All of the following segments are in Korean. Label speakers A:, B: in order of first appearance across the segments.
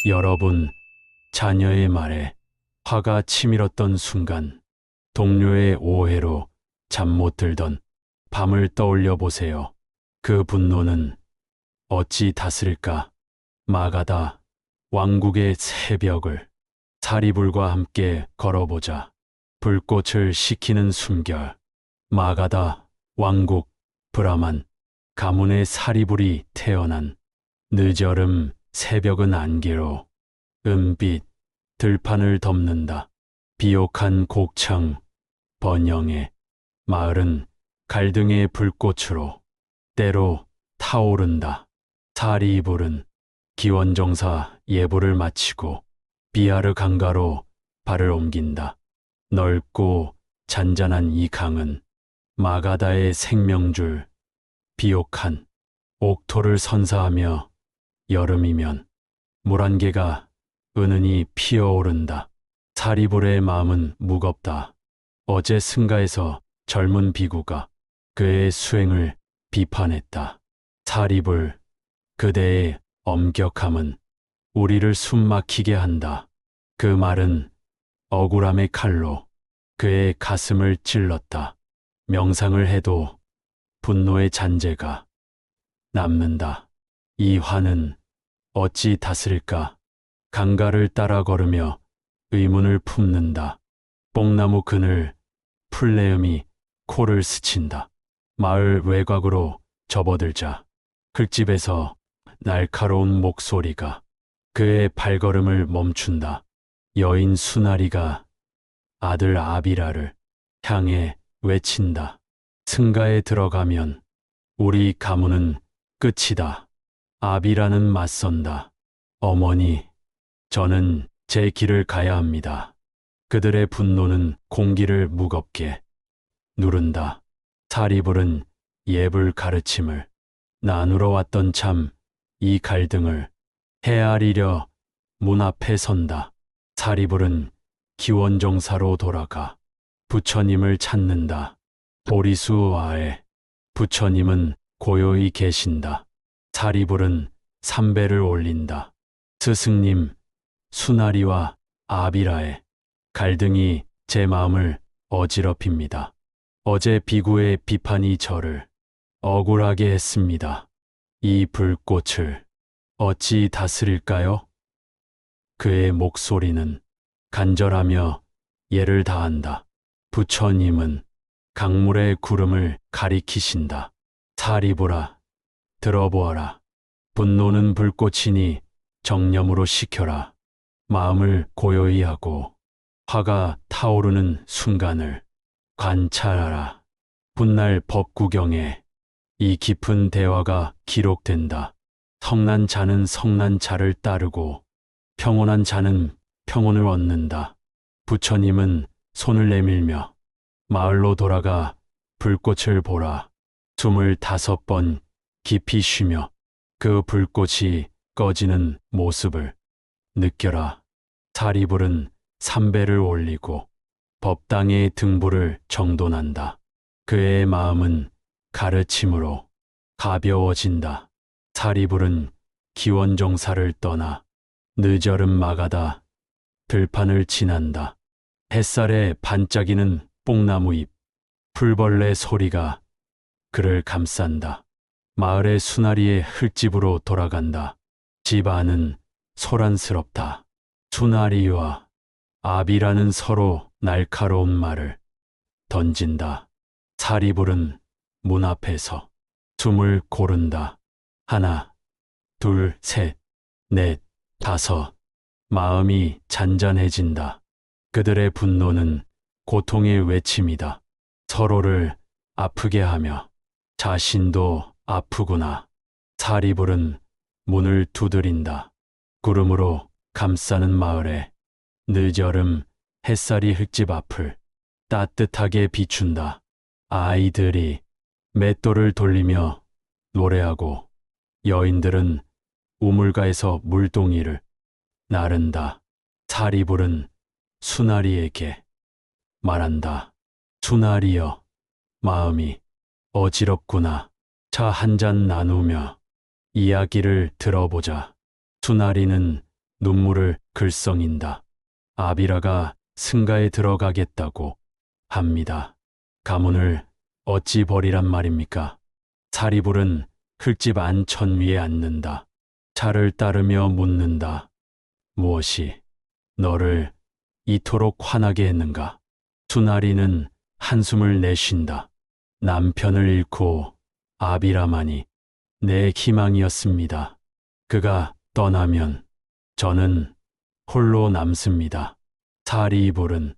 A: 여러분, 자녀의 말에 화가 치밀었던 순간, 동료의 오해로 잠 못 들던 밤을 떠올려 보세요. 그 분노는 어찌 다스릴까? 마가다, 왕국의 새벽을 사리불과 함께 걸어보자. 불꽃을 식히는 숨결. 마가다, 왕국, 브라만, 가문의 사리불이 태어난 늦여름 새벽은 안개로 은빛 들판을 덮는다. 비옥한 곡창, 번영의 마을은 갈등의 불꽃으로 때로 타오른다. 사리불은 기원정사 예불을 마치고 비아르 강가로 발을 옮긴다. 넓고 잔잔한 이 강은 마가다의 생명줄, 비옥한 옥토를 선사하며 여름이면 물 한 개가 은은히 피어오른다. 사리불의 마음은 무겁다. 어제 승가에서 젊은 비구가 그의 수행을 비판했다. 사리불, 그대의 엄격함은 우리를 숨막히게 한다. 그 말은 억울함의 칼로 그의 가슴을 찔렀다. 명상을 해도 분노의 잔재가 남는다. 이 화는 어찌 다스릴까? 강가를 따라 걸으며 의문을 품는다. 뽕나무 그늘, 풀내음이 코를 스친다. 마을 외곽으로 접어들자 흙집에서 날카로운 목소리가 그의 발걸음을 멈춘다. 여인 수나리가 아들 아비라를 향해 외친다. 승가에 들어가면 우리 가문은 끝이다. 아비라는 맞선다. 어머니, 저는 제 길을 가야 합니다. 그들의 분노는 공기를 무겁게 누른다. 사리불은 예불 가르침을 나누러 왔던 참 이 갈등을 헤아리려 문 앞에 선다. 사리불은 기원정사로 돌아가 부처님을 찾는다. 보리수 아래 부처님은 고요히 계신다. 사리불은 삼배를 올린다. 스승님, 수나리와 아비라의 갈등이 제 마음을 어지럽힙니다. 어제 비구의 비판이 저를 억울하게 했습니다. 이 불꽃을 어찌 다스릴까요? 그의 목소리는 간절하며 예를 다한다. 부처님은 강물의 구름을 가리키신다. 사리불아, 들어보아라. 분노는 불꽃이니 정념으로 식혀라. 마음을 고요히 하고 화가 타오르는 순간을 관찰하라. 훗날 법구경에 이 깊은 대화가 기록된다. 성난 자는 성난 자를 따르고 평온한 자는 평온을 얻는다. 부처님은 손을 내밀며 마을로 돌아가 불꽃을 보라. 25번 깊이 쉬며 그 불꽃이 꺼지는 모습을 느껴라. 사리불은 삼배를 올리고 법당의 등불을 정돈한다. 그의 마음은 가르침으로 가벼워진다. 사리불은 기원정사를 떠나 늦여름 마가다 들판을 지난다. 햇살에 반짝이는 뽕나무 잎, 풀벌레 소리가 그를 감싼다. 마을의 수나리의 흙집으로 돌아간다. 집 안은 소란스럽다. 수나리와 아비라는 서로 날카로운 말을 던진다. 사리불은 문 앞에서 숨을 고른다. 하나, 둘, 셋, 넷, 다섯. 마음이 잔잔해진다. 그들의 분노는 고통의 외침이다. 서로를 아프게 하며 자신도 아프구나. 사리불은 문을 두드린다. 구름으로 감싸는 마을에 늦여름 햇살이 흙집 앞을 따뜻하게 비춘다. 아이들이 맷돌을 돌리며 노래하고 여인들은 우물가에서 물동이를 나른다. 사리불은 수나리에게 말한다. 수나리여, 마음이 어지럽구나. 차 한 잔 나누며 이야기를 들어보자. 수나리는 눈물을 글썽인다. 아비라가 승가에 들어가겠다고 합니다. 가문을 어찌 버리란 말입니까? 사리불은 흙집 안천 위에 앉는다. 차를 따르며 묻는다. 무엇이 너를 이토록 화나게 했는가? 수나리는 한숨을 내쉰다. 남편을 잃고 아비라만이 내 희망이었습니다. 그가 떠나면 저는 홀로 남습니다. 사리불은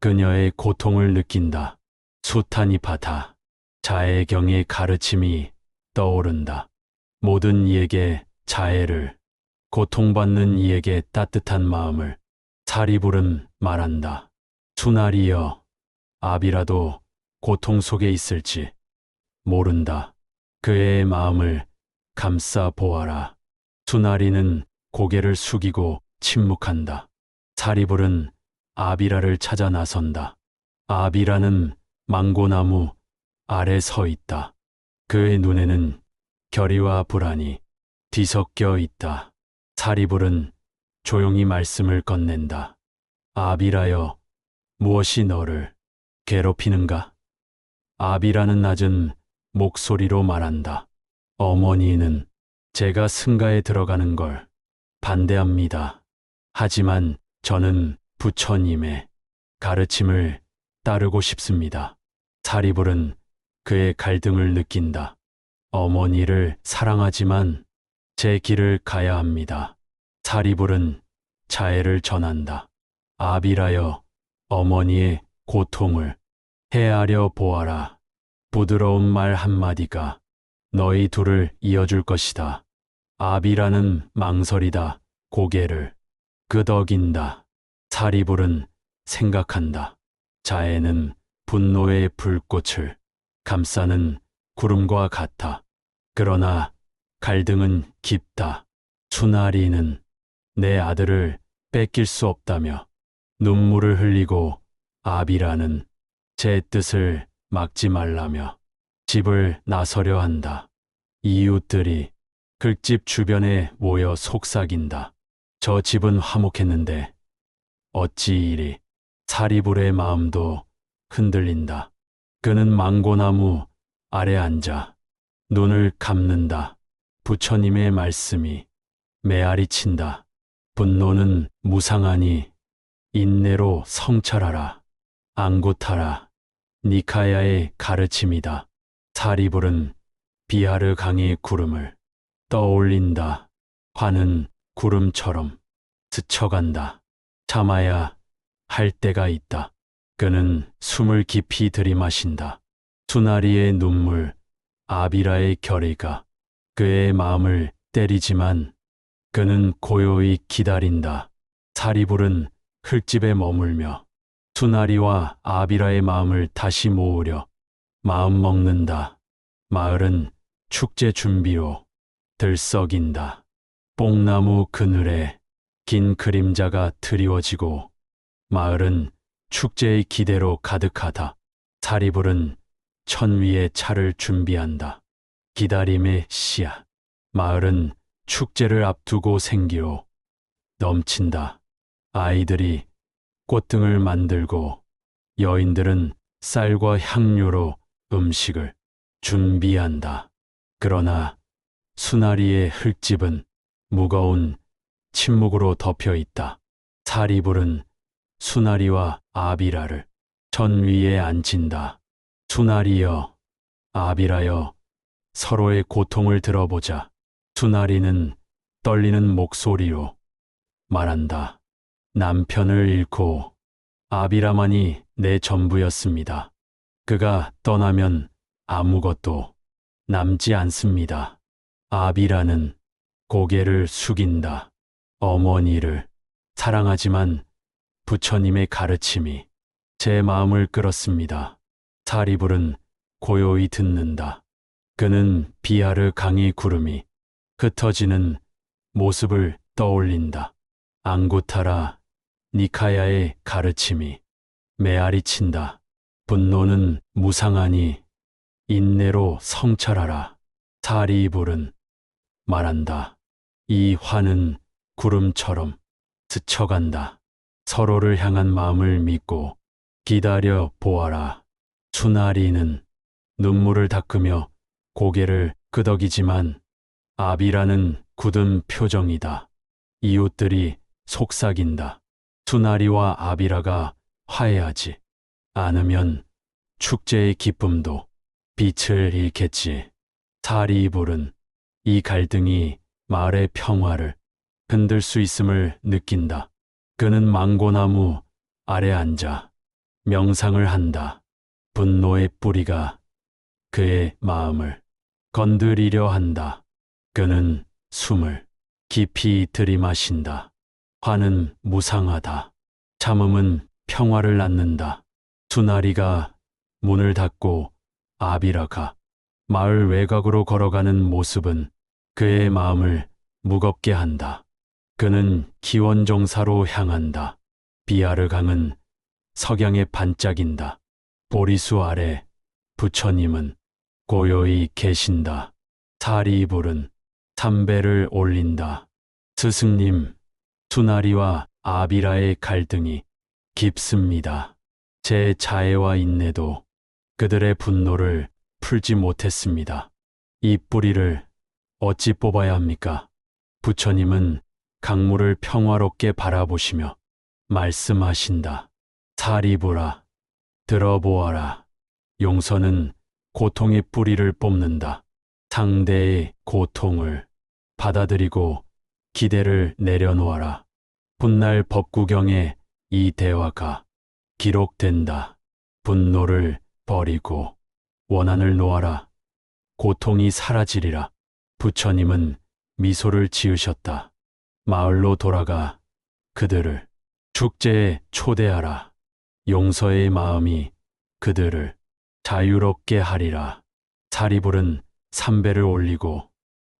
A: 그녀의 고통을 느낀다. 수탄이 바다, 자애경의 가르침이 떠오른다. 모든 이에게 자애를, 고통받는 이에게 따뜻한 마음을. 사리불은 말한다. 수나리여, 아비라도 고통 속에 있을지 모른다. 그의 마음을 감싸 보아라. 수나리는 고개를 숙이고 침묵한다. 사리불은 아비라를 찾아 나선다. 아비라는 망고나무 아래 서 있다. 그의 눈에는 결의와 불안이 뒤섞여 있다. 사리불은 조용히 말씀을 건넨다. 아비라여, 무엇이 너를 괴롭히는가? 아비라는 낮은 목소리로 말한다. 어머니는 제가 승가에 들어가는 걸 반대합니다. 하지만 저는 부처님의 가르침을 따르고 싶습니다. 사리불은 그의 갈등을 느낀다. 어머니를 사랑하지만 제 길을 가야 합니다. 사리불은 자애를 전한다. 아비라여, 어머니의 고통을 헤아려 보아라. 부드러운 말 한마디가 너희 둘을 이어줄 것이다. 아비라는 망설이다. 고개를 끄덕인다. 사리불은 생각한다. 자애는 분노의 불꽃을 감싸는 구름과 같아. 그러나 갈등은 깊다. 수나리는 내 아들을 뺏길 수 없다며 눈물을 흘리고 아비라는 제 뜻을 막지 말라며 집을 나서려 한다. 이웃들이 흙집 주변에 모여 속삭인다. 저 집은 화목했는데 어찌 이리. 사리불의 마음도 흔들린다. 그는 망고나무 아래 앉아 눈을 감는다. 부처님의 말씀이 메아리 친다. 분노는 무상하니 인내로 성찰하라. 앙구타라. 니카야의 가르침이다. 사리불은 비하르 강의 구름을 떠올린다. 화는 구름처럼 스쳐간다. 참아야 할 때가 있다. 그는 숨을 깊이 들이마신다. 수나리의 눈물, 아비라의 결의가 그의 마음을 때리지만 그는 고요히 기다린다. 사리불은 흙집에 머물며 수나리와 아비라의 마음을 다시 모으려 마음 먹는다. 마을은 축제 준비로 들썩인다. 뽕나무 그늘에 긴 그림자가 드리워지고 마을은 축제의 기대로 가득하다. 사리불은 천 위에 차를 준비한다. 기다림의 씨앗. 마을은 축제를 앞두고 생기로 넘친다. 아이들이 꽃등을 만들고 여인들은 쌀과 향료로 음식을 준비한다. 그러나 수나리의 흙집은 무거운 침묵으로 덮여 있다. 사리불은 수나리와 아비라를 천 위에 앉힌다. 수나리여, 아비라여, 서로의 고통을 들어보자. 수나리는 떨리는 목소리로 말한다. 남편을 잃고 아비라만이 내 전부였습니다. 그가 떠나면 아무것도 남지 않습니다. 아비라는 고개를 숙인다. 어머니를 사랑하지만 부처님의 가르침이 제 마음을 끌었습니다. 사리불은 고요히 듣는다. 그는 비하르 강의 구름이 흩어지는 모습을 떠올린다. 앙구타라 니카야의 가르침이 메아리 친다. 분노는 무상하니 인내로 성찰하라. 사리불은 말한다. 이 화는 구름처럼 스쳐간다. 서로를 향한 마음을 믿고 기다려 보아라. 수나리는 눈물을 닦으며 고개를 끄덕이지만 아비라는 굳은 표정이다. 이웃들이 속삭인다. 수나리와 아비라가 화해하지 않으면 축제의 기쁨도 빛을 잃겠지. 사리불은 이 갈등이 마을의 평화를 흔들 수 있음을 느낀다. 그는 망고나무 아래 앉아 명상을 한다. 분노의 뿌리가 그의 마음을 건드리려 한다. 그는 숨을 깊이 들이마신다. 화는 무상하다. 참음은 평화를 낳는다. 수나리가 문을 닫고 아비라가 마을 외곽으로 걸어가는 모습은 그의 마음을 무겁게 한다. 그는 기원종사로 향한다. 비아르 강은 석양에 반짝인다. 보리수 아래 부처님은 고요히 계신다. 사리불은 삼배를 올린다. 스승님, 수나리와 아비라의 갈등이 깊습니다. 제 자애와 인내도 그들의 분노를 풀지 못했습니다. 이 뿌리를 어찌 뽑아야 합니까? 부처님은 강물을 평화롭게 바라보시며 말씀하신다. 사리불아, 들어보아라. 용서는 고통의 뿌리를 뽑는다. 상대의 고통을 받아들이고 기대를 내려놓아라. 훗날 법구경에 이 대화가 기록된다. 분노를 버리고 원한을 놓아라. 고통이 사라지리라. 부처님은 미소를 지으셨다. 마을로 돌아가 그들을 축제에 초대하라. 용서의 마음이 그들을 자유롭게 하리라. 사리불은 삼배를 올리고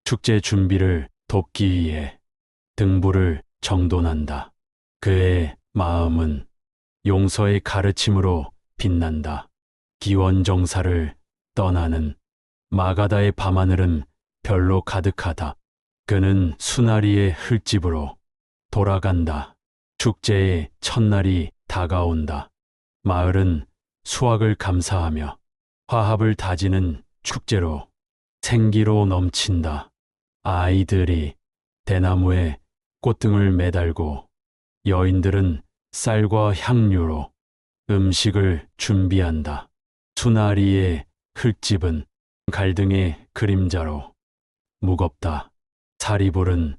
A: 축제 준비를 돕기 위해 등불을 정돈한다. 그의 마음은 용서의 가르침으로 빛난다. 기원정사를 떠나는 마가다의 밤하늘은 별로 가득하다. 그는 수나리의 흙집으로 돌아간다. 축제의 첫날이 다가온다. 마을은 수확을 감사하며 화합을 다지는 축제로 생기로 넘친다. 아이들이 대나무에 꽃등을 매달고 여인들은 쌀과 향료로 음식을 준비한다. 수나리의 흙집은 갈등의 그림자로 무겁다. 사리불은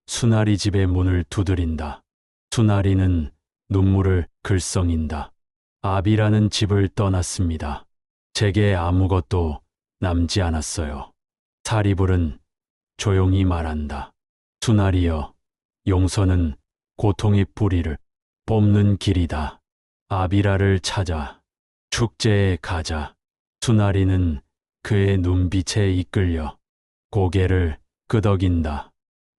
A: 수나리 집의 문을 두드린다. 수나리는 눈물을 글썽인다. 아비라는 집을 떠났습니다. 제게 아무것도 남지 않았어요. 사리불은 조용히 말한다. 수나리여, 용서는 고통의 뿌리를 뽑는 길이다. 아비라를 찾아 축제에 가자. 수나리는 그의 눈빛에 이끌려 고개를 끄덕인다.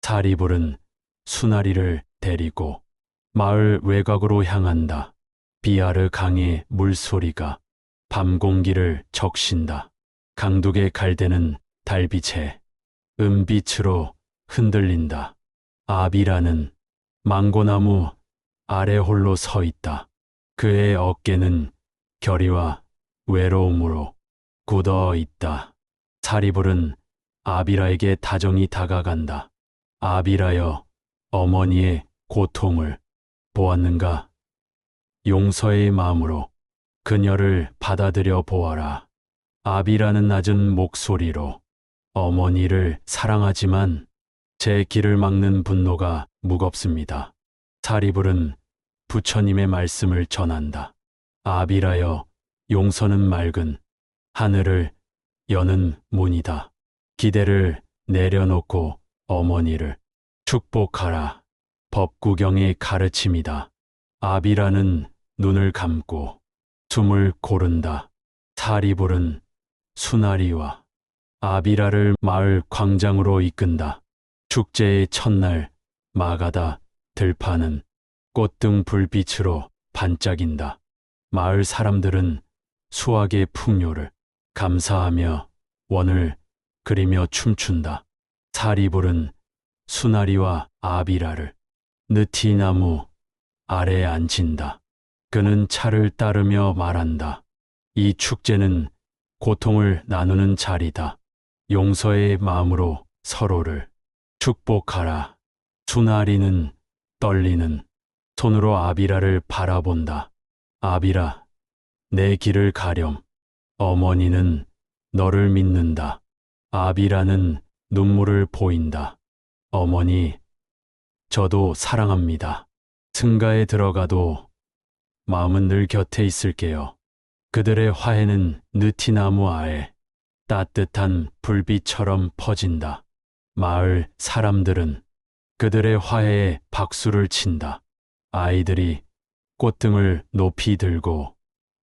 A: 사리불은 수나리를 데리고 마을 외곽으로 향한다. 비아르 강의 물소리가 밤 공기를 적신다. 강둑의 갈대는 달빛에 은빛으로 흔들린다. 아비라는 망고나무 아래 홀로 서 있다. 그의 어깨는 결의와 외로움으로 굳어 있다. 사리불은 아비라에게 다정히 다가간다. 아비라여, 어머니의 고통을 보았는가? 용서의 마음으로 그녀를 받아들여 보아라. 아비라는 낮은 목소리로 어머니를 사랑하지만 제 길을 막는 분노가 무겁습니다. 사리불은 부처님의 말씀을 전한다. 아비라여, 용서는 맑은 하늘을 여는 문이다. 기대를 내려놓고 어머니를 축복하라. 법구경의 가르침이다. 아비라는 눈을 감고 숨을 고른다. 사리불은 수나리와 아비라를 마을 광장으로 이끈다. 축제의 첫날 마가다 들판은 꽃등 불빛으로 반짝인다. 마을 사람들은 수확의 풍요를 감사하며 원을 그리며 춤춘다. 사리불은 수나리와 아비라를 느티나무 아래에 앉힌다. 그는 차를 따르며 말한다. 이 축제는 고통을 나누는 자리다. 용서의 마음으로 서로를 축복하라. 수나리는 떨리는 손으로 아비라를 바라본다. 아비라, 내 길을 가렴. 어머니는 너를 믿는다. 아비라는 눈물을 보인다. 어머니, 저도 사랑합니다. 승가에 들어가도 마음은 늘 곁에 있을게요. 그들의 화해는 느티나무 아래 따뜻한 불빛처럼 퍼진다. 마을 사람들은 그들의 화해에 박수를 친다. 아이들이 꽃등을 높이 들고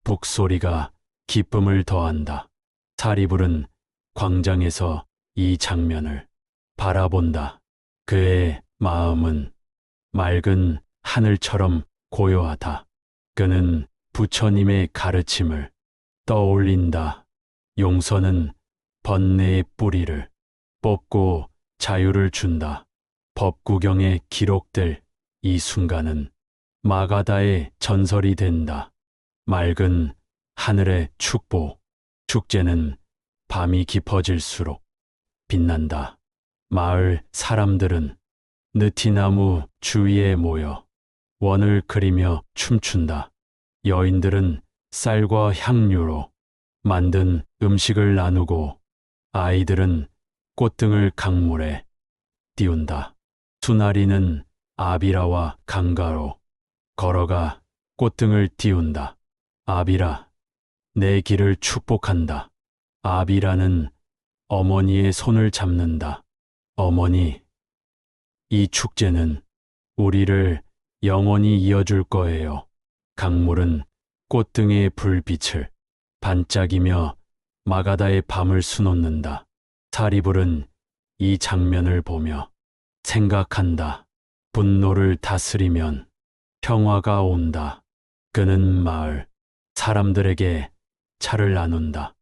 A: 북소리가 기쁨을 더한다. 사리불은 광장에서 이 장면을 바라본다. 그의 마음은 맑은 하늘처럼 고요하다. 그는 부처님의 가르침을 떠올린다. 용서는 번뇌의 뿌리를 뽑고 자유를 준다. 법구경에 기록될 이 순간은 마가다의 전설이 된다. 맑은 하늘의 축복. 축제는 밤이 깊어질수록 빛난다. 마을 사람들은 느티나무 주위에 모여 원을 그리며 춤춘다. 여인들은 쌀과 향료로 만든 음식을 나누고 아이들은 꽃등을 강물에 띄운다. 수나리는 아비라와 강가로 걸어가 꽃등을 띄운다. 아비라, 내 길을 축복한다. 아비라는 어머니의 손을 잡는다. 어머니, 이 축제는 우리를 영원히 이어줄 거예요. 강물은 꽃등의 불빛을 반짝이며 마가다의 밤을 수놓는다. 사리불은 이 장면을 보며 생각한다. 분노를 다스리면 평화가 온다. 그는 마을 사람들에게 차를 나눈다.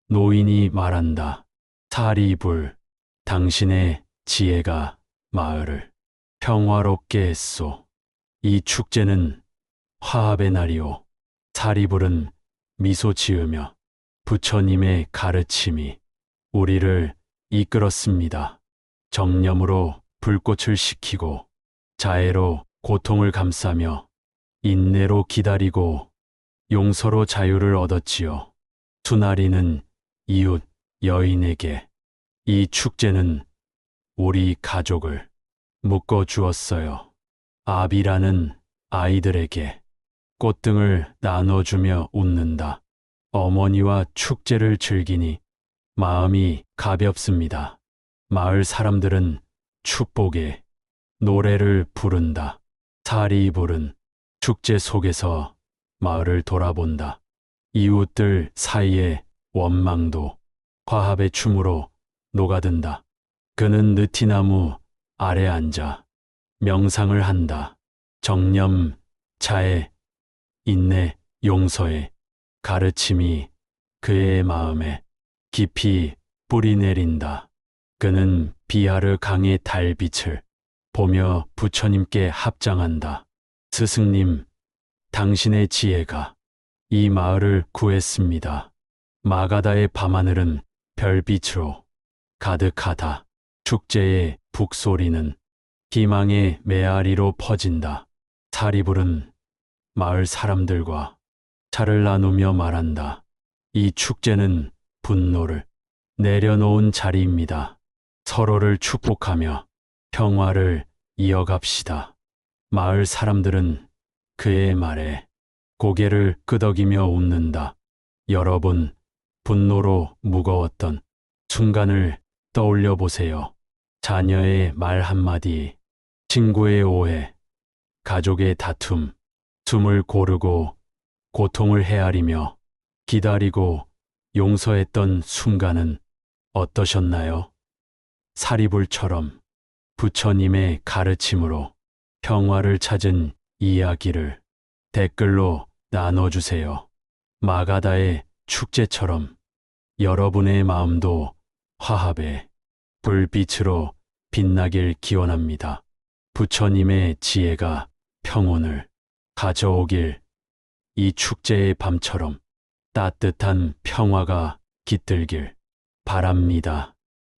A: 노인이 말한다. 사리불, 당신의 지혜가 마을을 평화롭게 했소. 이 축제는 화합의 날이오. 사리불은 미소 지으며 부처님의 가르침이 우리를 이끌었습니다. 정념으로 불꽃을 식히고 자애로 고통을 감싸며 인내로 기다리고 용서로 자유를 얻었지요. 수나리는 이웃 여인에게 이 축제는 우리 가족을 묶어 주었어요. 아비라는 아이들에게 꽃등을 나눠주며 웃는다. 어머니와 축제를 즐기니 마음이 가볍습니다. 마을 사람들은 축복의 노래를 부른다. 사리불은 축제 속에서 마을을 돌아본다. 이웃들 사이의 원망도 화합의 춤으로 녹아든다. 그는 느티나무 아래 앉아 명상을 한다. 정념, 자애, 인내, 용서의 가르침이 그의 마음에 깊이 뿌리내린다. 그는 비하르 강의 달빛을 보며 부처님께 합장한다. 스승님, 당신의 지혜가 이 마을을 구했습니다. 마가다의 밤하늘은 별빛으로 가득하다. 축제의 북소리는 희망의 메아리로 퍼진다. 사리불은 마을 사람들과 차를 나누며 말한다. 이 축제는 분노를 내려놓은 자리입니다. 서로를 축복하며 평화를 이어갑시다. 마을 사람들은 그의 말에 고개를 끄덕이며 웃는다. 여러분, 분노로 무거웠던 순간을 떠올려 보세요. 자녀의 말 한마디, 친구의 오해, 가족의 다툼, 숨을 고르고 고통을 헤아리며 기다리고 용서했던 순간은 어떠셨나요? 사리불처럼 부처님의 가르침으로 평화를 찾은 이야기를 댓글로 나눠주세요. 마가다의 축제처럼 여러분의 마음도 화합의 불빛으로 빛나길 기원합니다. 부처님의 지혜가 평온을 가져오길, 이 축제의 밤처럼 따뜻한 평화가 깃들길 바랍니다.